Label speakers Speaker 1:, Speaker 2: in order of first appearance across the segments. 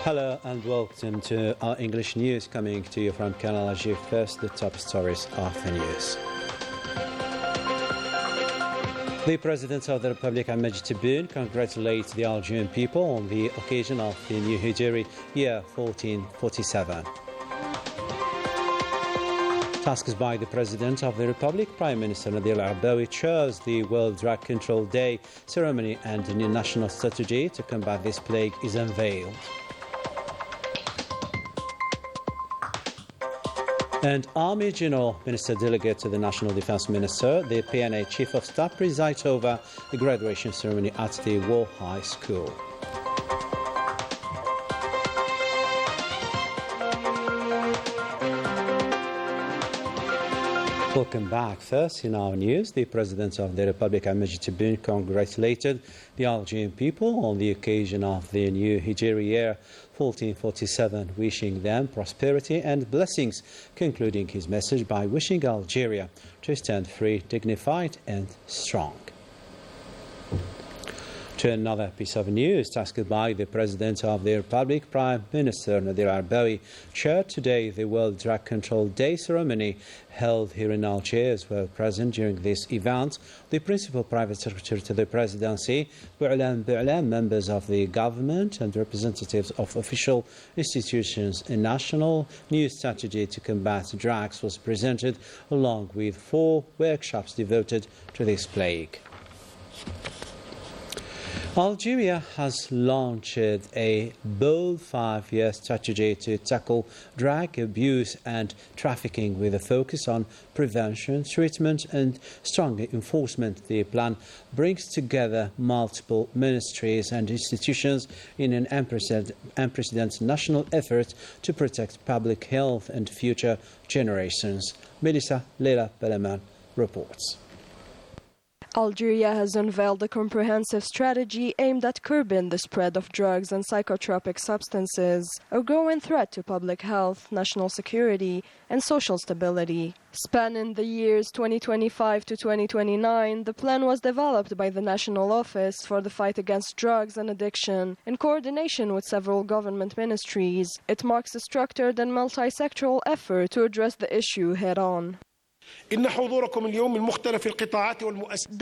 Speaker 1: Hello and welcome to our English news coming to you from Canal Algérie. First, the top stories of the news. The President of the Republic, Ahmed Tebboune, congratulates the Algerian people on the occasion of the new Hijri year 1447. Tasked by the President of the Republic, Prime Minister Nadir Al-Arbawi chairs the World Drug Control Day ceremony, and a new national strategy to combat this plague is unveiled. And Army General Minister Delegate to the National Defense Minister, the PNA Chief of Staff, presides over the graduation ceremony at the War High School. Welcome back. First, in our news, the President of the Republic, Ahmed Tebboune, congratulated the Algerian people on the occasion of the new Hijri year 1447, wishing them prosperity and blessings, concluding his message by wishing Algeria to stand free, dignified and strong. To another piece of news, tasked by the President of the Republic, Prime Minister Nadir Al-Arbawi chaired today the World Drug Control Day ceremony held here in Algiers. Were present during this event the Principal Private Secretary to the Presidency, members of the government and representatives of official institutions. A national new strategy to combat drugs was presented, along with 4 workshops devoted to this plague. Algeria has launched a bold 5-year strategy to tackle drug abuse and trafficking, with a focus on prevention, treatment and strong enforcement. The plan brings together multiple ministries and institutions in an unprecedented national effort to protect public health and future generations. Melissa Leila Balaman reports.
Speaker 2: Algeria has unveiled a comprehensive strategy aimed at curbing the spread of drugs and psychotropic substances, a growing threat to public health, national security and social stability. Spanning the years 2025 to 2029, the plan was developed by the National Office for the Fight Against Drugs and Addiction in coordination with several government ministries. It marks a structured and multi-sectoral effort to address the issue head-on.
Speaker 3: The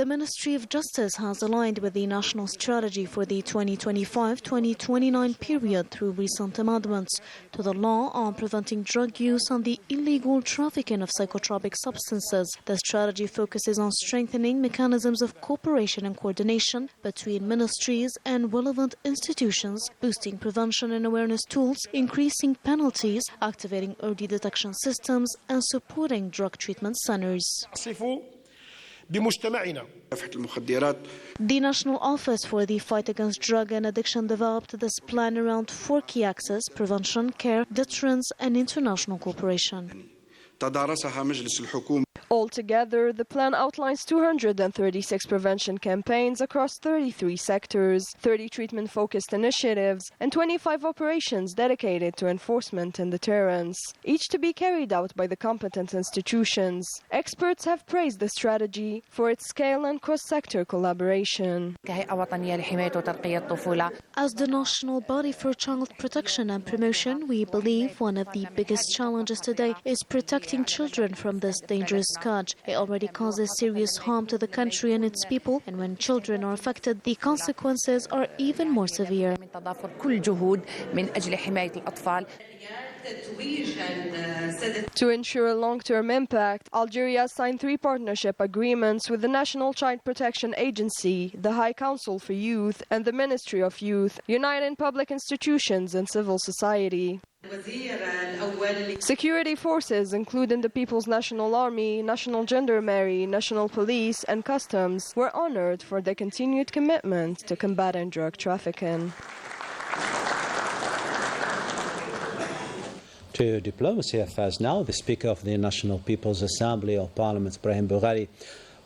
Speaker 4: Ministry of Justice has aligned with the national strategy for the 2025-2029 period through recent amendments to the law on preventing drug use and the illegal trafficking of psychotropic substances. The strategy focuses on strengthening mechanisms of cooperation and coordination between ministries and relevant institutions, boosting prevention and awareness tools, increasing penalties, activating early detection systems, and supporting drug treatment centers. The National Office for the Fight Against Drug and Addiction developed this plan around 4 key axes: prevention, care, deterrence and international cooperation.
Speaker 2: Altogether, the plan outlines 236 prevention campaigns across 33 sectors, 30 treatment-focused initiatives, and 25 operations dedicated to enforcement and deterrence, each to be carried out by the competent institutions. Experts have praised the strategy for its scale and cross-sector collaboration.
Speaker 4: As the national body for child protection and promotion, we believe one of the biggest challenges today is protecting children from this dangerous scourge. It already causes serious harm to the country and its people, and when children are affected, the consequences are even more severe.
Speaker 2: To ensure a long-term impact, Algeria signed 3 partnership agreements with the National Child Protection Agency, the High Council for Youth, and the Ministry of Youth, uniting public institutions and civil society. Security forces, including the People's National Army, National Gendarmerie, National Police and Customs, were honored for their continued commitment to combating drug trafficking.
Speaker 1: To diplomacy affairs now, the Speaker of the National People's Assembly of Parliament, Brahim Boughali,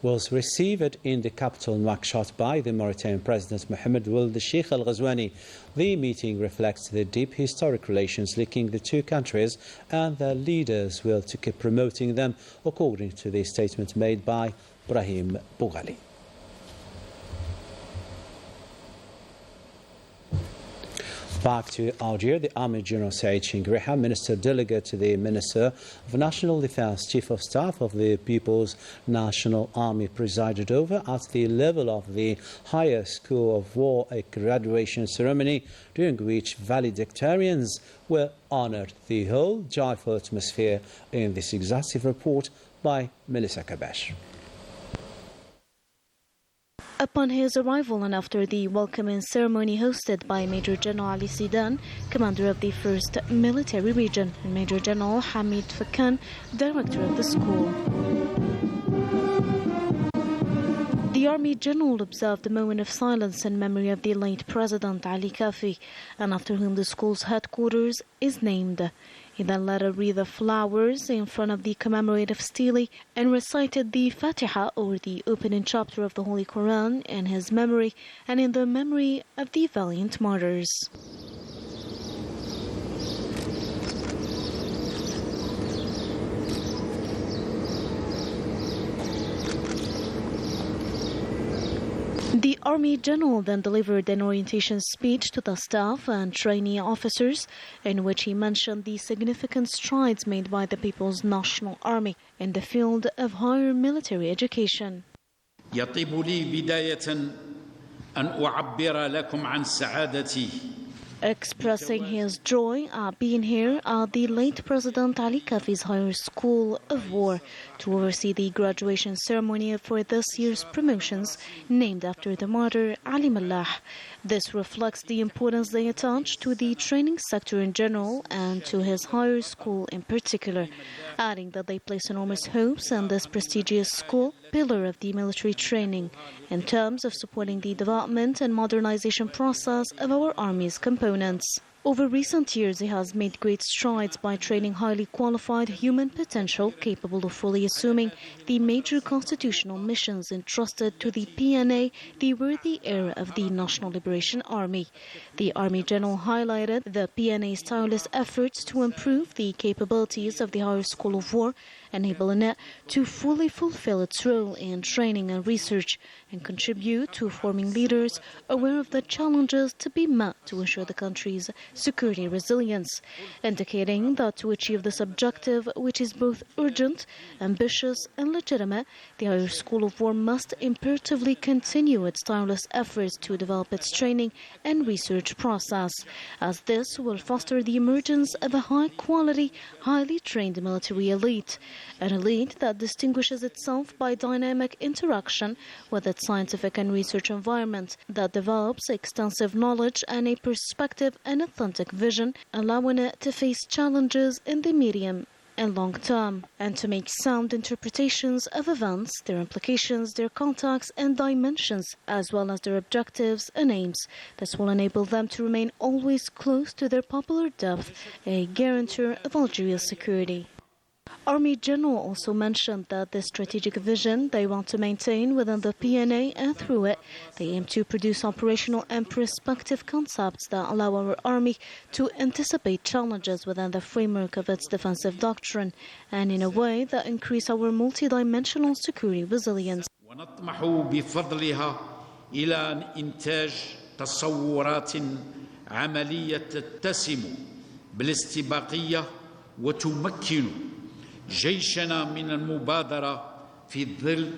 Speaker 1: was received in the capital Nouakchott by the Mauritanian President Mohamed Ould Sheikh Al Ghazouani. The meeting reflects the deep historic relations linking the two countries, and their leaders will to keep promoting them, according to the statement made by Brahim Boughali. Back to Algeria, the Army General Said Chingreha, Minister Delegate to the Minister of National Defense, Chief of Staff of the People's National Army, presided over at the level of the Higher School of War a graduation ceremony during which valedictorians were honoured. The whole joyful atmosphere in this exhaustive report by Melissa Kabash.
Speaker 4: Upon his arrival and after the welcoming ceremony hosted by Major General Ali Sidan, commander of the 1st Military Region, and Major General Hamid Fakan, director of the school. The Army General observed a moment of silence in memory of the late President Ali Kafi, and after whom the school's headquarters is named. He then led a wreath of flowers in front of the commemorative stele and recited the Fatiha, or the opening chapter of the Holy Quran, in his memory and in the memory of the valiant martyrs. The Army General then delivered an orientation speech to the staff and trainee officers, in which he mentioned the significant strides made by the People's National Army in the field of higher military education.
Speaker 3: يطيب لي بداية أن أعبر لكم عن سعادتي.
Speaker 4: Expressing his joy at being here at the late President Ali Kafi's Higher School of War to oversee the graduation ceremony for this year's promotions named after the martyr Ali Mallah. This reflects the importance they attach to the training sector in general and to his higher school in particular, adding that they place enormous hopes in this prestigious school, pillar of the military training, in terms of supporting the development and modernization process of our Army's components. Over recent years, it has made great strides by training highly qualified human potential capable of fully assuming the major constitutional missions entrusted to the PNA, the worthy heir of the National Liberation Army. The Army General highlighted the PNA's tireless efforts to improve the capabilities of the Higher School of War, enabling it to fully fulfill its role in training and research and contribute to forming leaders aware of the challenges to be met to ensure the country's security resilience, indicating that to achieve this objective, which is both urgent, ambitious and legitimate, the Higher School of War must imperatively continue its tireless efforts to develop its training and research process, as this will foster the emergence of a high-quality, highly trained military elite, an elite that distinguishes itself by dynamic interaction with its scientific and research environment, that develops extensive knowledge and a perspective and authentic vision, allowing it to face challenges in the medium and long term, and to make sound interpretations of events, their implications, their contexts and dimensions, as well as their objectives and aims. This will enable them to remain always close to their popular depth, a guarantor of Algeria's security. Army General also mentioned that this strategic vision they want to maintain within the PNA, and through it they aim to produce operational and prospective concepts that allow our Army to anticipate challenges within the framework of its defensive doctrine and in a way that increase our multidimensional security resilience.
Speaker 3: ونطمح بفضلها إلى إنتاج تصورات عملية تتسم بالاستباقية وتمكن جيشنا من المبادرة في ظل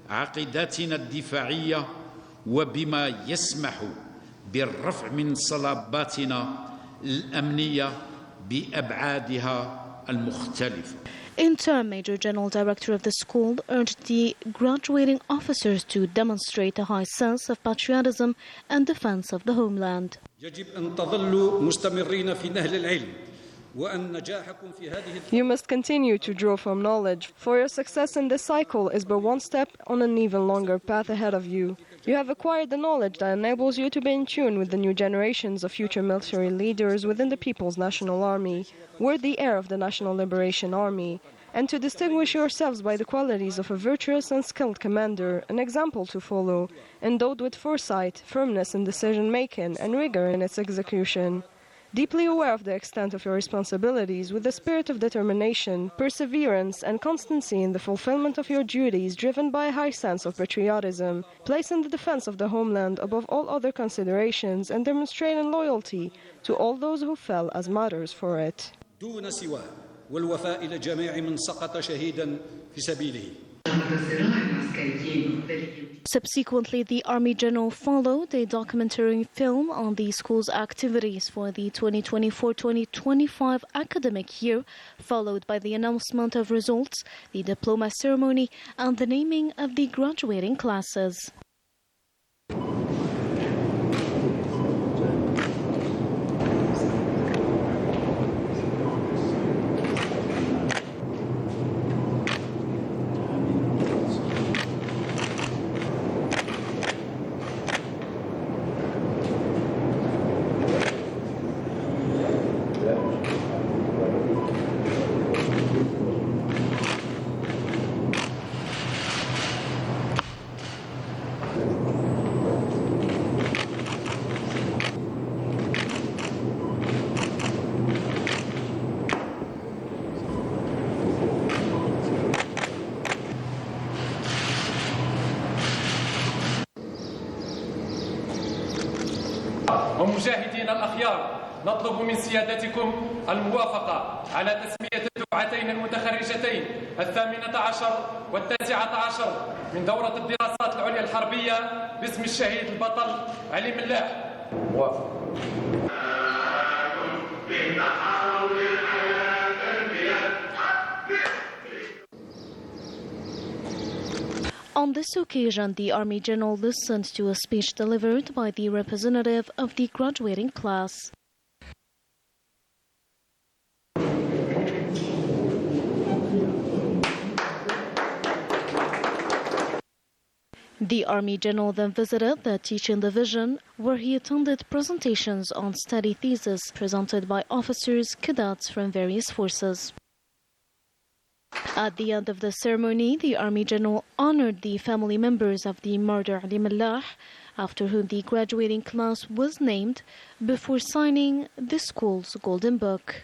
Speaker 3: عقيدتنا الدفاعية وبما يسمح بالرفع من صلاباتنا الأمنية بأبعادها المختلفة.
Speaker 4: In turn, Major General Director of the school urged the graduating officers to demonstrate a high sense of patriotism and defense of the homeland.
Speaker 5: يجب أن تظلوا مستمرين في نهل العلم.
Speaker 2: You must continue to draw from knowledge, for your success in this cycle is but one step on an even longer path ahead of you. You have acquired the knowledge that enables you to be in tune with the new generations of future military leaders within the People's National Army, worthy heir of the National Liberation Army, and to distinguish yourselves by the qualities of a virtuous and skilled commander, an example to follow, endowed with foresight, firmness in decision-making, and rigor in its execution. Deeply aware of the extent of your responsibilities, with a spirit of determination, perseverance, and constancy in the fulfillment of your duties, driven by a high sense of patriotism, placing the defense of the homeland above all other considerations, and demonstrating loyalty to all those who fell as martyrs for it.
Speaker 5: دون سواه والوفاء إلى جميع من سقط شهيدا في سبيله.
Speaker 4: Subsequently, the Army General followed a documentary film on the school's activities for the 2024-2025 academic year, followed by the announcement of results, the diploma ceremony, and the naming of the graduating classes.
Speaker 6: ومجاهدينا الأخيار، نطلب من سيادتكم الموافقة على تسمية الدفعتين المتخرجتين 18 و19 من دورة الدراسات العليا الحربية باسم الشهيد البطل علي ملاح. موافق.
Speaker 4: On this occasion, the Army General listened to a speech delivered by the representative of the graduating class. The Army General then visited the teaching division, where he attended presentations on study theses presented by officers, cadets from various forces. At the end of the ceremony, the Army General honored the family members of the martyr Ali Mallah, after whom the graduating class was named, before signing the school's Golden Book.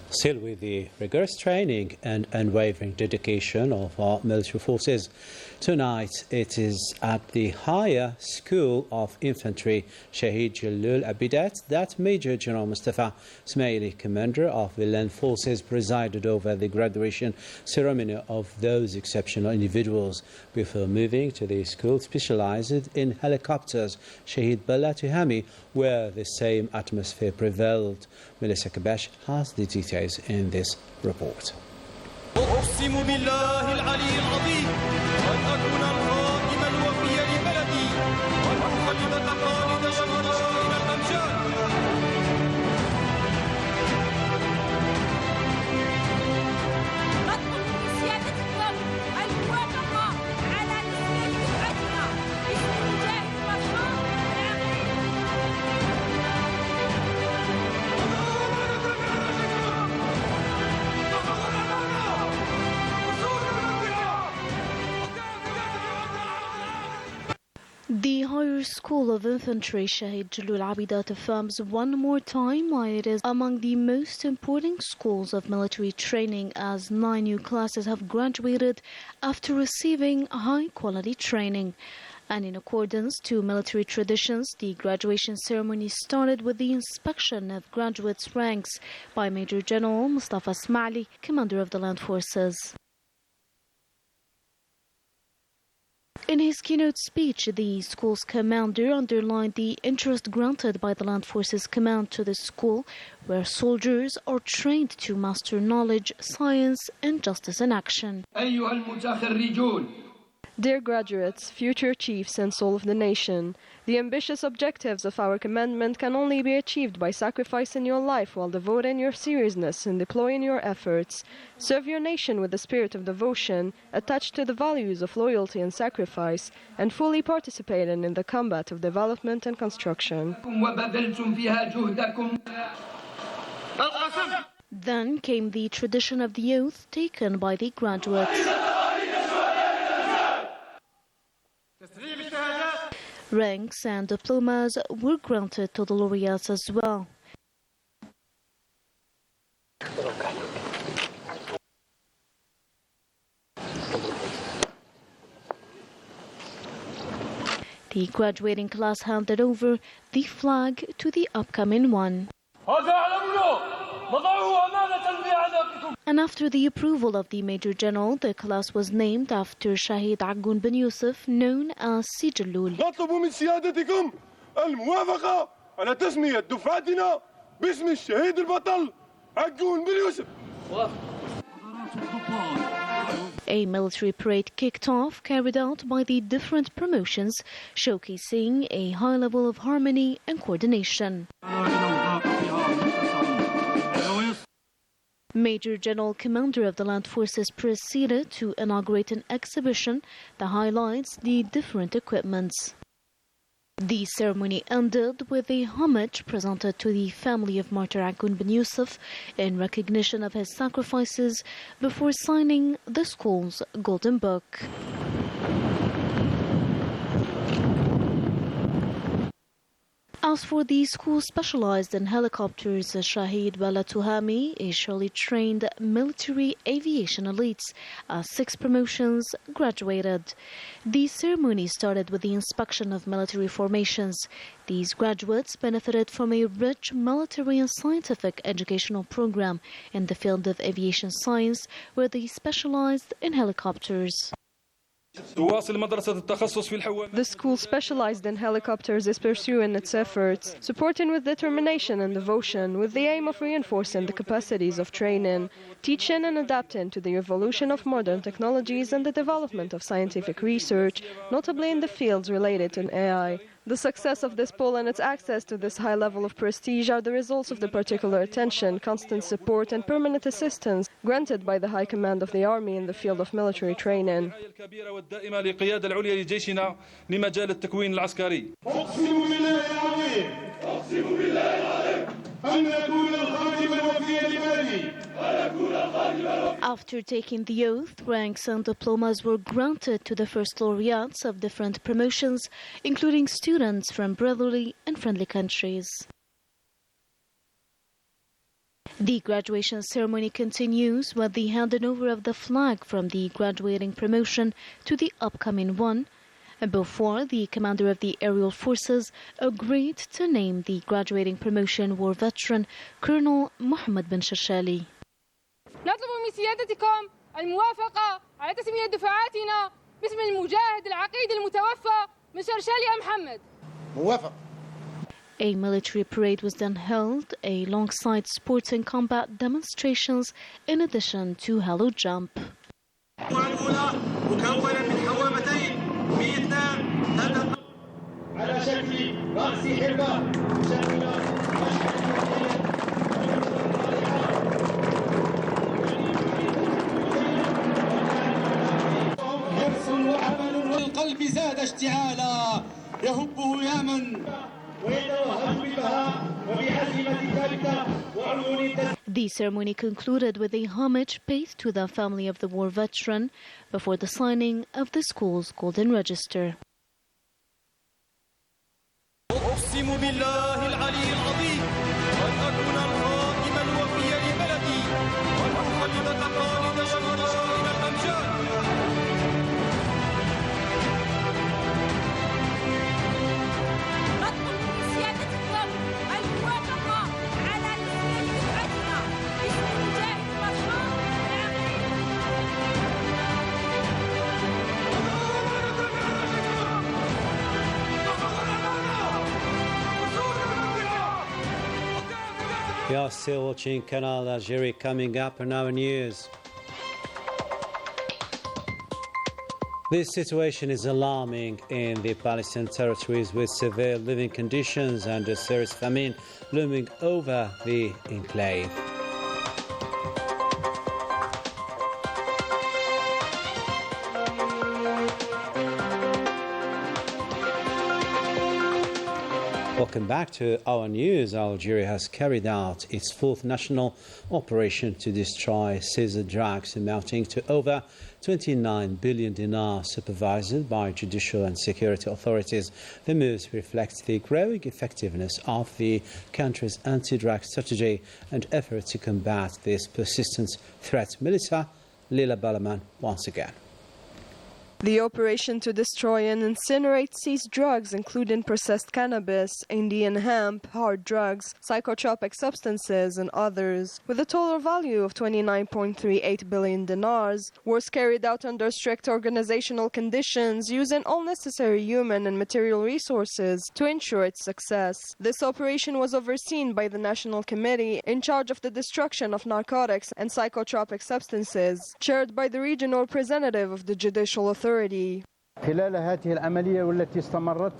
Speaker 1: Still with the rigorous training and unwavering dedication of our military forces, tonight it is at the Higher School of Infantry Shahid Jalul Abidat that Major General Mustafa Smaili, commander of the land forces, presided over the graduation ceremony of those exceptional individuals. Before moving to the school specialized in helicopters, Shahid Bala Tuhami, where the same atmosphere prevailed. Melissa Kabash has the details in this report.
Speaker 7: أقسم بالله العلي العظيم أن أكون الخادم الوفي لبلدي والمحتمل خالد الشهداء إلى الأمجاد.
Speaker 8: نطلب من سيادتكم الموافقة على تسمية دفعتنا باسم المجاهد المشهور
Speaker 4: The Higher School of Infantry Shahid Jalul Abidat affirms one more time why it is among the most important schools of military training, as 9 new classes have graduated after receiving high-quality training. And in accordance to military traditions, the graduation ceremony started with the inspection of graduates' ranks by Major General Mustafa Smaili, commander of the land forces. In his keynote speech, the school's commander underlined the interest granted by the Land Forces Command to the school, where soldiers are trained to master knowledge, science, and justice in action.
Speaker 7: أيها المتخرجون.
Speaker 2: Dear graduates, future chiefs and soul of the nation, the ambitious objectives of our commandment can only be achieved by sacrificing your life while devoting your seriousness and deploying your efforts. Serve your nation with a spirit of devotion, attached to the values of loyalty and sacrifice, and fully participating in the combat of development and construction.
Speaker 4: Then came the tradition of the oath taken by the graduates. Ranks and diplomas were granted to the laureates as well. The graduating class handed over the flag to the upcoming one. And after the approval of the Major General, the class was named after Shahid Aggun bin Yusuf, known as Sijallul.
Speaker 9: نطلب من سيادتكم الموافقة على تسمية دفعتنا باسم الشهيد البطل عجون بن يوسف.
Speaker 4: A military parade kicked off, carried out by the different promotions, showcasing a high level of harmony and coordination. Major General Commander of the Land Forces proceeded to inaugurate an exhibition that highlights the different equipments. The ceremony ended with a homage presented to the family of Martyr Aggun bin Yusuf in recognition of his sacrifices before signing the school's Golden Book. As for the school specialized in helicopters, Shahid Bala Tuhami, a surely trained military aviation elites, 6 promotions graduated. The ceremony started with the inspection of military formations. These graduates benefited from a rich military and scientific educational program in the field of aviation science, where they specialized in helicopters.
Speaker 2: The school specialized in helicopters is pursuing its efforts, supporting with determination and devotion, with the aim of reinforcing the capacities of training, teaching and adapting to the evolution of modern technologies and the development of scientific research, notably in the fields related to AI. The success of this poll and its access to this high level of prestige are the results of the particular attention, constant support and permanent assistance granted by the High Command of the Army in the field of military training.
Speaker 4: After taking the oath, ranks and diplomas were granted to the first laureates of different promotions, including students from brotherly and friendly countries. The graduation ceremony continues with the handing over of the flag from the graduating promotion to the upcoming one, before the commander of the aerial forces agreed to name the graduating promotion war veteran Colonel Mohammed bin Shashali.
Speaker 8: نطلب من سيادتكم الموافقة على تسمية دفعاتنا باسم المجاهد العقيد المتوفى مستر شالي محمد.
Speaker 9: موافق.
Speaker 4: A military parade was then held alongside sports and combat demonstrations in addition to halo jump.
Speaker 7: على شكل رأس حربة حرص وعمل والقلب زاد اشتعالا يهبه ياما ويتوهج ببهاء وبعزيمة ثابتة وعيون.
Speaker 4: The ceremony concluded with a homage paid to the family of the war veteran before the signing of the school's Golden Register.
Speaker 7: أقسم بالله العلي العظيم أن أكون الخادم الوفي لبلدي والمخلد تقاليد شهدائنا الأمجاد.
Speaker 8: نطلب من سيادتكم الموافقة على تسمية دفعتنا باسم المجاهد المرحوم
Speaker 1: You are still watching Canal Algérie. Coming up in our news. This situation is alarming in the Palestinian territories, with severe living conditions and a serious famine looming over the enclave. Welcome back to our news. Algeria has carried out its fourth national operation to destroy seized drugs amounting to over 29 billion dinars, supervised by judicial and security authorities. The moves reflect the growing effectiveness of the country's anti-drug strategy and effort to combat this persistent threat. Melissa Lila Balaman once again.
Speaker 2: The operation to destroy and incinerate seized drugs, including processed cannabis, Indian hemp, hard drugs, psychotropic substances, and others, with a total value of 29.38 billion dinars, was carried out under strict organizational conditions, using all necessary human and material resources to ensure its success. This operation was overseen by the National Committee in charge of the destruction of narcotics and psychotropic substances, chaired by the regional representative of the Judicial Authority.
Speaker 10: خلال هذه العملية والتي استمرت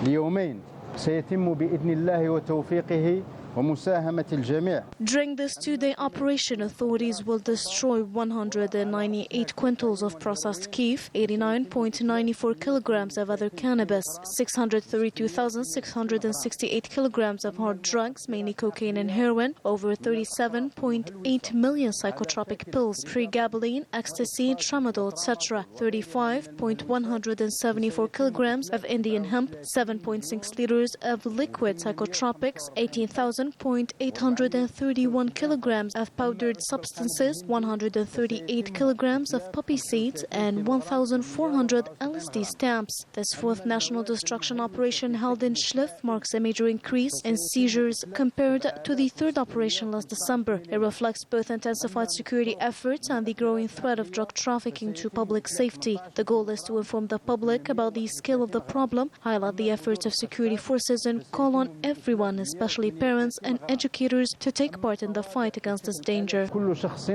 Speaker 10: ليومين سيتم بإذن الله وتوفيقه ومساهمة الجميع.
Speaker 4: During this two-day operation, authorities will destroy 198 quintals of processed keef, 89.94 kilograms of other cannabis, 632,668 kilograms of hard drugs, mainly cocaine and heroin, over 37.8 million psychotropic pills, pregabalin, ecstasy, tramadol, etc., 35.174 kilograms of Indian hemp, 7.6 liters of liquid psychotropics, 18,831 kilograms of powdered substances, 138 kilograms of poppy seeds, and 1,400 LSD stamps. This fourth national destruction operation held in Schliff marks a major increase in seizures compared to the third operation last December. It reflects both intensified security efforts and the growing threat of drug trafficking to public safety. The goal is to inform the public about the scale of the problem, highlight the efforts of security forces, and call on everyone, especially parents and educators, to take part in the fight against this danger.
Speaker 10: كل شخص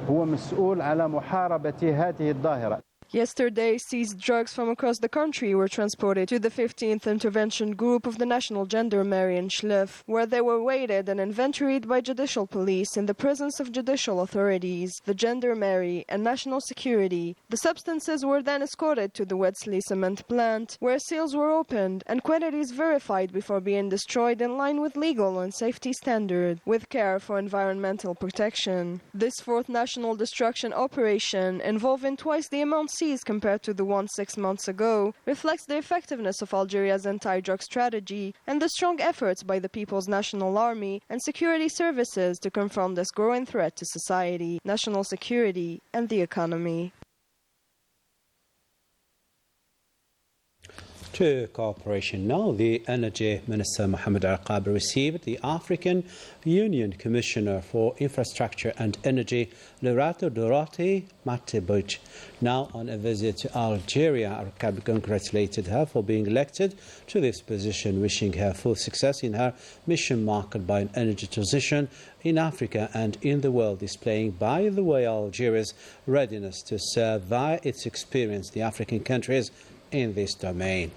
Speaker 10: هو مسؤول على محاربة هذه الظاهرة.
Speaker 2: Yesterday, seized drugs from across the country were transported to the 15th Intervention Group of the National Gendarmerie in Schliff, where they were weighted and inventoried by judicial police in the presence of judicial authorities, the Gendarmerie, and National Security. The substances were then escorted to the Wetzley cement plant, where seals were opened and quantities verified before being destroyed in line with legal and safety standards, with care for environmental protection. This fourth national destruction operation, involving twice the amount seized compared to the one 6 months ago, reflects the effectiveness of Algeria's anti-drug strategy and the strong efforts by the People's National Army and security services to confront this growing threat to society, national security, and the economy.
Speaker 1: To cooperation now, the Energy Minister Mohamed Arqab received the African Union Commissioner for Infrastructure and Energy, Lerato Dorothy Matebuch. Now on a visit to Algeria, Arqab congratulated her for being elected to this position, wishing her full success in her mission marked by an energy transition in Africa and in the world, displaying, by the way, Algeria's readiness to serve via its experience the African countries in this domain.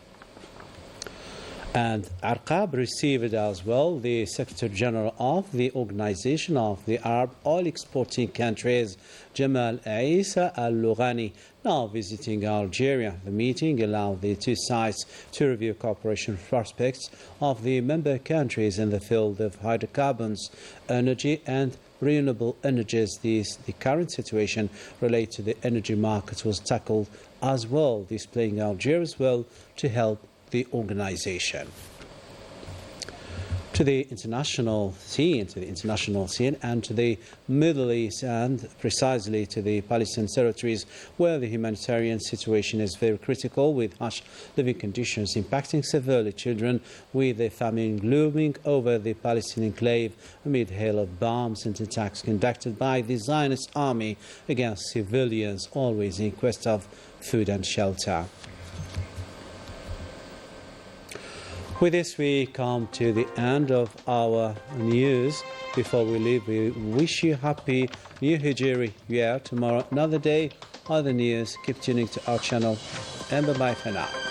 Speaker 1: And Arqab received as well the Secretary General of the Organization of the Arab Oil Exporting Countries, Jamal Isa Al-Lughani, now visiting Algeria. The meeting allowed the two sides to review cooperation prospects of the member countries in the field of hydrocarbons, energy, and renewable energies. The current situation related to the energy markets was tackled as well, displaying Algeria's will to help the organization. To the international scene, and to the Middle East, and precisely to the Palestinian territories, where the humanitarian situation is very critical, with harsh living conditions impacting severely children, with a famine looming over the Palestinian enclave amid hail of bombs and attacks conducted by the Zionist army against civilians, always in quest of food and shelter. With this, we come to the end of our news. Before we leave, we wish you happy New Hijri year. Tomorrow, another day, other news. Keep tuning to our channel, and bye-bye for now.